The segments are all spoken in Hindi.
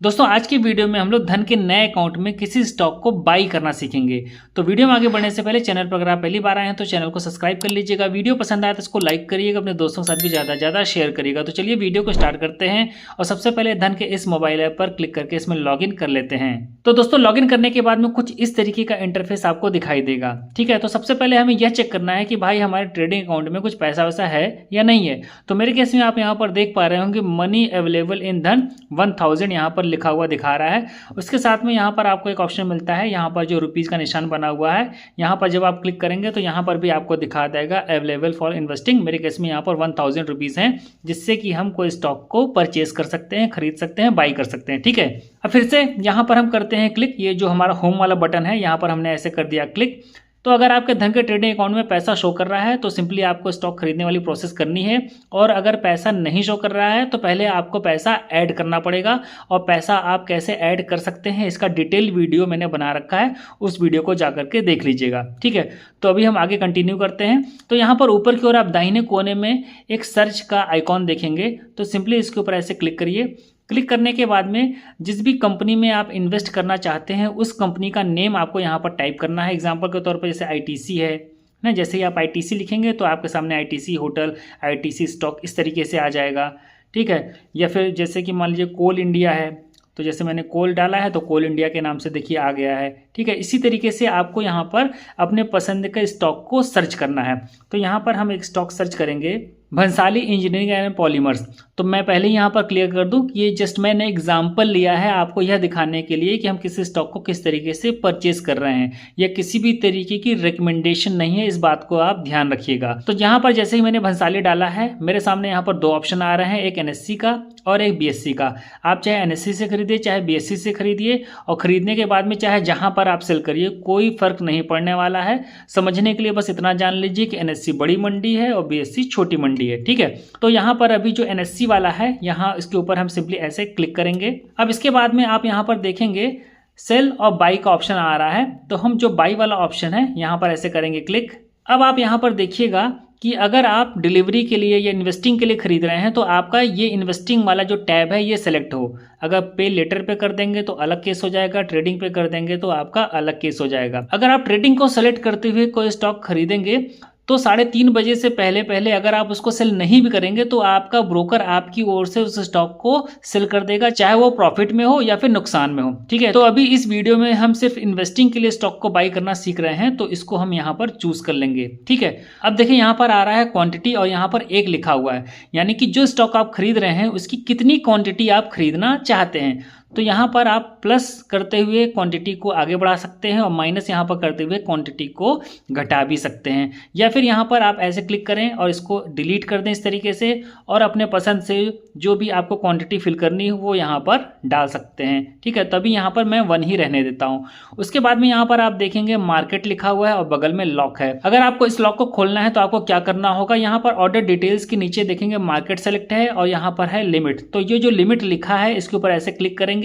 दोस्तों आज की वीडियो में हम लोग धन के नए अकाउंट में किसी स्टॉक को बाई करना सीखेंगे। तो वीडियो में आगे बढ़ने से पहले चैनल पर अगर आप पहली बार आए हैं तो चैनल को सब्सक्राइब कर लीजिएगा। वीडियो पसंद आए तो इसको लाइक करिएगा, अपने दोस्तों के साथ भी ज़्यादा शेयर करिएगा। तो चलिए वीडियो को स्टार्ट करते हैं और सबसे पहले धन के इस मोबाइल ऐप पर क्लिक करके इसमें लॉगिन कर लेते हैं। तो दोस्तों लॉगिन करने के बाद में कुछ इस तरीके का इंटरफेस आपको दिखाई देगा। ठीक है, तो सबसे पहले हमें यह चेक करना है कि भाई हमारे ट्रेडिंग अकाउंट में कुछ पैसा वैसा है या नहीं है। तो मेरे केस में आप यहाँ पर देख पा रहे होंगे मनी अवेलेबल इन धन 1000 यहाँ पर लिखा हुआ दिखा रहा है। उसके साथ में यहाँ पर आपको एक ऑप्शन मिलता है, यहाँ पर जो रुपीज़ का निशान बना हुआ है, यहाँ पर जब आप क्लिक करेंगे तो यहाँ पर भी आपको दिखा देगा अवेलेबल फॉर इन्वेस्टिंग। मेरे केस में यहाँ पर 1000 रुपीज़ हैं, जिससे कि हम कोई स्टॉक को परचेज कर सकते हैं, खरीद सकते हैं, बाई कर सकते हैं। ठीक है, अब फिर से यहाँ पर हम करते हैं क्लिक। ये जो हमारा होम वाला बटन है यहाँ पर हमने ऐसे कर दिया क्लिक। तो अगर आपके धन के ट्रेडिंग अकाउंट में पैसा शो कर रहा है तो सिंपली आपको स्टॉक खरीदने वाली प्रोसेस करनी है। और अगर पैसा नहीं शो कर रहा है तो पहले आपको पैसा ऐड करना पड़ेगा। और पैसा आप कैसे ऐड कर सकते हैं इसका डिटेल वीडियो मैंने बना रखा है, उस वीडियो को जाकर के देख लीजिएगा। ठीक है, तो अभी हम आगे कंटिन्यू करते हैं। तो यहाँ पर ऊपर की ओर आप दाहिने कोने में एक सर्च का आइकॉन देखेंगे, तो सिंपली इसके ऊपर ऐसे क्लिक करिए। क्लिक करने के बाद में जिस भी कंपनी में आप इन्वेस्ट करना चाहते हैं उस कंपनी का नेम आपको यहाँ पर टाइप करना है। एग्जांपल के तौर पर जैसे आईटीसी है ना, जैसे ही आप आईटीसी लिखेंगे तो आपके सामने आईटीसी होटल, आईटीसी स्टॉक इस तरीके से आ जाएगा। ठीक है, या फिर जैसे कि मान लीजिए कोल इंडिया है, तो जैसे मैंने कोल डाला है तो कोल इंडिया के नाम से देखिए आ गया है। ठीक है, इसी तरीके से आपको यहाँ पर अपने पसंद के स्टॉक को सर्च करना है। तो यहाँ पर हम एक स्टॉक सर्च करेंगे, भंसाली इंजीनियरिंग एंड पॉलीमर्स। तो मैं पहले यहाँ पर क्लियर कर दूं कि ये जस्ट मैंने एग्जांपल लिया है आपको यह दिखाने के लिए कि हम किसी स्टॉक को किस तरीके से परचेज कर रहे हैं। यह किसी भी तरीके की रिकमेंडेशन नहीं है, इस बात को आप ध्यान रखिएगा। तो यहाँ पर जैसे ही मैंने भंसाली डाला है मेरे सामने यहाँ पर दो ऑप्शन आ रहे हैं, एक एनएससी का और एक बीएससी का। आप चाहे एनएससी से खरीदिए चाहे बीएससी से खरीदिए, और खरीदने के बाद में चाहे जहाँ पर आप सेल करिए कोई फर्क नहीं पड़ने वाला है। समझने के लिए बस इतना जान लीजिए कि एनएससी बड़ी मंडी है और बीएससी छोटी मंडी है। ठीक है, तो यहाँ पर अभी जो एनएससी वाला है यहाँ इसके ऊपर हम सिंपली ऐसे क्लिक करेंगे। अब इसके बाद में आप यहाँ पर देखेंगे सेल और बाई का ऑप्शन आ रहा है, तो हम जो बाई वाला ऑप्शन है यहाँ पर ऐसे करेंगे क्लिक। अब आप यहाँ पर देखिएगा कि अगर आप डिलीवरी के लिए या इन्वेस्टिंग के लिए खरीद रहे हैं तो आपका ये इन्वेस्टिंग वाला जो टैब है ये सेलेक्ट हो। अगर पे लेटर पे कर देंगे तो अलग केस हो जाएगा, ट्रेडिंग पे कर देंगे तो आपका अलग केस हो जाएगा। अगर आप ट्रेडिंग को सेलेक्ट करते हुए कोई स्टॉक खरीदेंगे तो 3:30 बजे से पहले अगर आप उसको सेल नहीं भी करेंगे तो आपका ब्रोकर आपकी ओर से उस स्टॉक को सेल कर देगा, चाहे वो प्रॉफिट में हो या फिर नुकसान में हो। ठीक है, तो अभी इस वीडियो में हम सिर्फ इन्वेस्टिंग के लिए स्टॉक को बाई करना सीख रहे हैं, तो इसको हम यहाँ पर चूज कर लेंगे। ठीक है, अब देखिए यहाँ पर आ रहा है क्वांटिटी और यहाँ पर 1 लिखा हुआ है, यानी कि जो स्टॉक आप खरीद रहे हैं उसकी कितनी क्वांटिटी आप खरीदना चाहते हैं। तो यहाँ पर आप प्लस करते हुए क्वांटिटी को आगे बढ़ा सकते हैं और माइनस यहाँ पर करते हुए क्वांटिटी को घटा भी सकते हैं, या फिर यहाँ पर आप ऐसे क्लिक करें और इसको डिलीट कर दें इस तरीके से, और अपने पसंद से जो भी आपको क्वांटिटी फिल करनी हो वो यहाँ पर डाल सकते हैं। ठीक है, तभी यहाँ पर मैं 1 ही रहने देता हूँ। उसके बाद में यहाँ पर आप देखेंगे मार्केट लिखा हुआ है और बगल में लॉक है। अगर आपको इस लॉक को खोलना है तो आपको क्या करना होगा, यहाँ पर ऑर्डर डिटेल्स के नीचे देखेंगे मार्केट सेलेक्ट है और यहाँ पर है लिमिट। तो ये जो लिमिट लिखा है इसके ऊपर ऐसे क्लिक करेंगे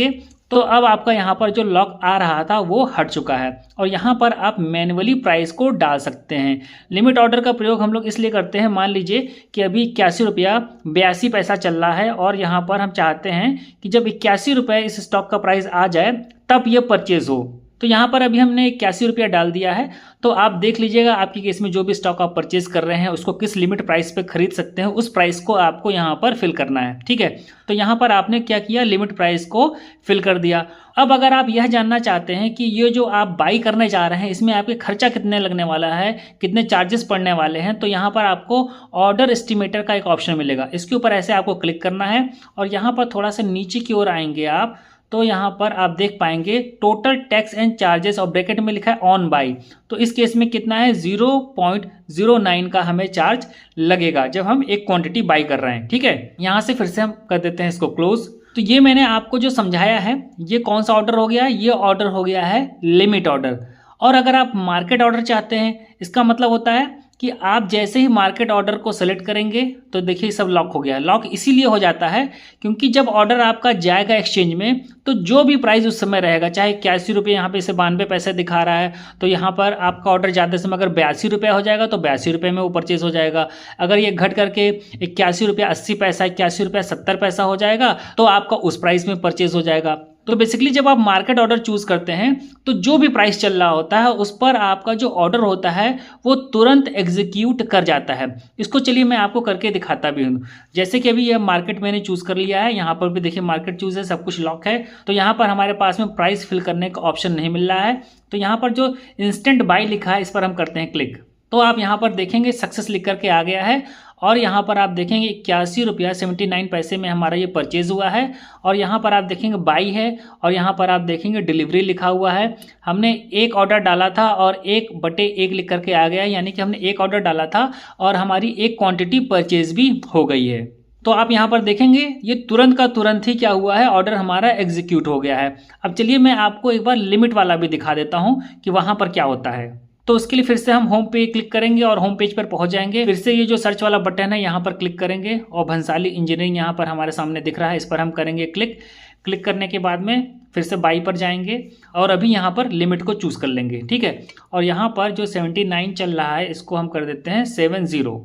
तो अब आपका यहाँ पर जो लॉक आ रहा था वो हट चुका है और यहाँ पर आप मैन्युअली प्राइस को डाल सकते हैं। लिमिट ऑर्डर का प्रयोग हम लोग इसलिए करते हैं, मान लीजिए कि अभी 81 रुपया 82 पैसा चल रहा है और यहाँ पर हम चाहते हैं कि जब 81 रुपये इस स्टॉक का प्राइस आ जाए तब ये परचेज हो। तो यहाँ पर अभी हमने 81 रुपया डाल दिया है। तो आप देख लीजिएगा आपकी केस में जो भी स्टॉक आप परचेज कर रहे हैं उसको किस लिमिट प्राइस पे खरीद सकते हैं, उस प्राइस को आपको यहाँ पर फिल करना है। ठीक है, तो यहाँ पर आपने क्या किया, लिमिट प्राइस को फिल कर दिया। अब अगर आप यह जानना चाहते हैं कि ये जो आप बाई करने जा रहे हैं इसमें आपके खर्चा कितने लगने वाला है, कितने चार्जेस पड़ने वाले हैं, तो यहाँ पर आपको ऑर्डर एस्टिमेटर का एक ऑप्शन मिलेगा। इसके ऊपर ऐसे आपको क्लिक करना है और यहाँ पर थोड़ा सा नीचे की ओर आएंगे आप, तो यहाँ पर आप देख पाएंगे टोटल टैक्स एंड चार्जेस और ब्रैकेट में लिखा है ऑन बाई। तो इस केस में कितना है, 0.09 का हमें चार्ज लगेगा जब हम एक क्वांटिटी बाई कर रहे हैं। ठीक है, यहाँ से फिर से हम कर देते हैं इसको क्लोज। तो ये मैंने आपको जो समझाया है ये कौन सा ऑर्डर हो गया, ये ऑर्डर हो गया है लिमिट ऑर्डर। और अगर आप मार्केट ऑर्डर चाहते हैं, इसका मतलब होता है कि आप जैसे ही मार्केट ऑर्डर को सेलेक्ट करेंगे तो देखिए सब लॉक हो गया है। लॉक इसीलिए हो जाता है क्योंकि जब ऑर्डर आपका जाएगा एक्सचेंज में तो जो भी प्राइस उस समय रहेगा, चाहे 81 रुपये यहाँ पे इसे 92 पैसे दिखा रहा है, तो यहाँ पर आपका ऑर्डर जाते समय अगर 82 रुपये हो जाएगा तो 82 रुपये में वो परचेज हो जाएगा। अगर ये घट करके 81 रुपये 80 पैसा, 81 रुपये 70 पैसा हो जाएगा तो आपका उस प्राइस में परचेज हो जाएगा। तो बेसिकली जब आप मार्केट ऑर्डर चूज करते हैं तो जो भी प्राइस चल रहा होता है उस पर आपका जो ऑर्डर होता है वो तुरंत एग्जीक्यूट कर जाता है। इसको चलिए मैं आपको करके दिखाता भी हूँ। जैसे कि अभी यह मार्केट मैंने चूज कर लिया है, यहाँ पर भी देखिए मार्केट चूज है, सब कुछ लॉक है। तो यहाँ पर हमारे पास में प्राइस फिल करने का ऑप्शन नहीं मिल रहा है, तो यहाँ पर जो इंस्टेंट बाय लिखा है इस पर हम करते हैं क्लिक। तो आप यहाँ पर देखेंगे सक्सेस लिख करके आ गया है और यहाँ पर आप देखेंगे 81 रुपया 79 पैसे में हमारा ये परचेज हुआ है। और यहाँ पर आप देखेंगे बाई है और यहाँ पर आप देखेंगे डिलीवरी लिखा हुआ है। हमने एक ऑर्डर डाला था और 1/1 लिख करके आ गया है, यानी कि हमने एक ऑर्डर डाला था और हमारी एक क्वांटिटी परचेज भी हो गई है। तो आप यहाँ पर देखेंगे ये तुरंत का तुरंत ही क्या हुआ है, ऑर्डर हमारा एग्जीक्यूट हो गया है। अब चलिए मैं आपको एक बार लिमिट वाला भी दिखा देता हूँ कि वहाँ पर क्या होता है। तो उसके लिए फिर से हम होम पे क्लिक करेंगे और होम पेज पर पहुंच जाएंगे। फिर से ये जो सर्च वाला बटन है यहाँ पर क्लिक करेंगे और भंसाली इंजीनियरिंग यहाँ पर हमारे सामने दिख रहा है, इस पर हम करेंगे क्लिक। क्लिक करने के बाद में फिर से बाई पर जाएंगे और अभी यहाँ पर लिमिट को चूज़ कर लेंगे, ठीक है। और यहाँ पर जो 79 चल रहा है इसको हम कर देते हैं 70,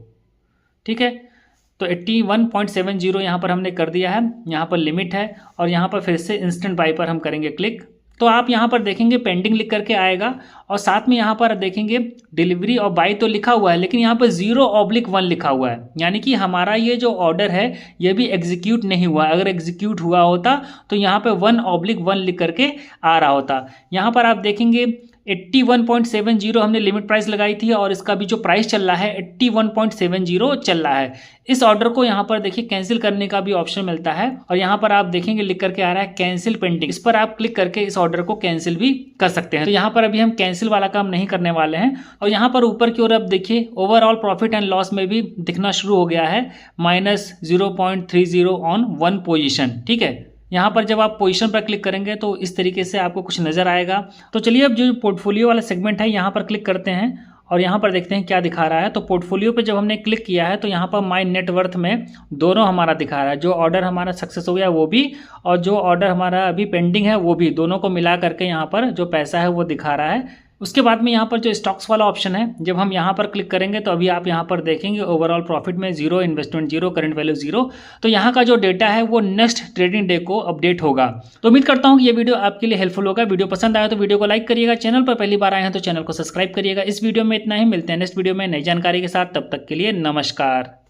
ठीक है। तो 81.70 यहाँ पर हमने कर दिया है। यहाँ पर लिमिट है और यहाँ पर फिर से इंस्टेंट बाई पर हम करेंगे क्लिक। तो आप यहाँ पर देखेंगे पेंडिंग लिख करके आएगा और साथ में यहाँ पर देखेंगे डिलीवरी और बाई तो लिखा हुआ है, लेकिन यहाँ पर 0/1 लिखा हुआ है, यानी कि हमारा ये जो ऑर्डर है ये भी एग्जीक्यूट नहीं हुआ। अगर एग्जीक्यूट हुआ होता तो यहाँ पे 1/1 लिख करके आ रहा होता। यहाँ पर आप देखेंगे 81.70 हमने लिमिट प्राइस लगाई थी और इसका भी जो प्राइस चल रहा है 81.70 चल रहा है। इस ऑर्डर को यहाँ पर देखिए कैंसिल करने का भी ऑप्शन मिलता है और यहाँ पर आप देखेंगे लिख करके आ रहा है कैंसिल पेंडिंग। इस पर आप क्लिक करके इस ऑर्डर को कैंसिल भी कर सकते हैं। तो यहाँ पर अभी हम कैंसिल वाला काम नहीं करने वाले हैं। और यहाँ पर ऊपर की ओर अब देखिए ओवरऑल प्रॉफिट एंड लॉस में भी दिखना शुरू हो गया है -0.30 ऑन 1 पोजीशन, ठीक है। यहाँ पर जब आप पोजीशन पर क्लिक करेंगे तो इस तरीके से आपको कुछ नजर आएगा। तो चलिए अब जो पोर्टफोलियो वाला सेगमेंट है यहाँ पर क्लिक करते हैं और यहाँ पर देखते हैं क्या दिखा रहा है। तो पोर्टफोलियो पे जब हमने क्लिक किया है तो यहाँ पर माय नेटवर्थ में दोनों हमारा दिखा रहा है। जो ऑर्डर हमारा सक्सेस हो गया वो भी और जो ऑर्डर हमारा अभी पेंडिंग है वो भी, दोनों को मिला करके यहाँ पर जो पैसा है वो दिखा रहा है। उसके बाद में यहाँ पर जो स्टॉक्स वाला ऑप्शन है जब हम यहाँ पर क्लिक करेंगे तो अभी आप यहाँ पर देखेंगे ओवरऑल प्रॉफिट में 0, इन्वेस्टमेंट 0, करंट वैल्यू 0। तो यहाँ का जो डेटा है वो नेक्स्ट ट्रेडिंग डे को अपडेट होगा। तो उम्मीद करता हूँ कि ये वीडियो आपके लिए हेल्पफुल होगा। वीडियो पसंद आया तो वीडियो को लाइक करिएगा, चैनल पर पहली बार आए हैं तो चैनल को सब्सक्राइब करिएगा। इस वीडियो में इतना ही, मिलते हैं नेक्स्ट वीडियो में नई जानकारी के साथ। तब तक के लिए नमस्कार।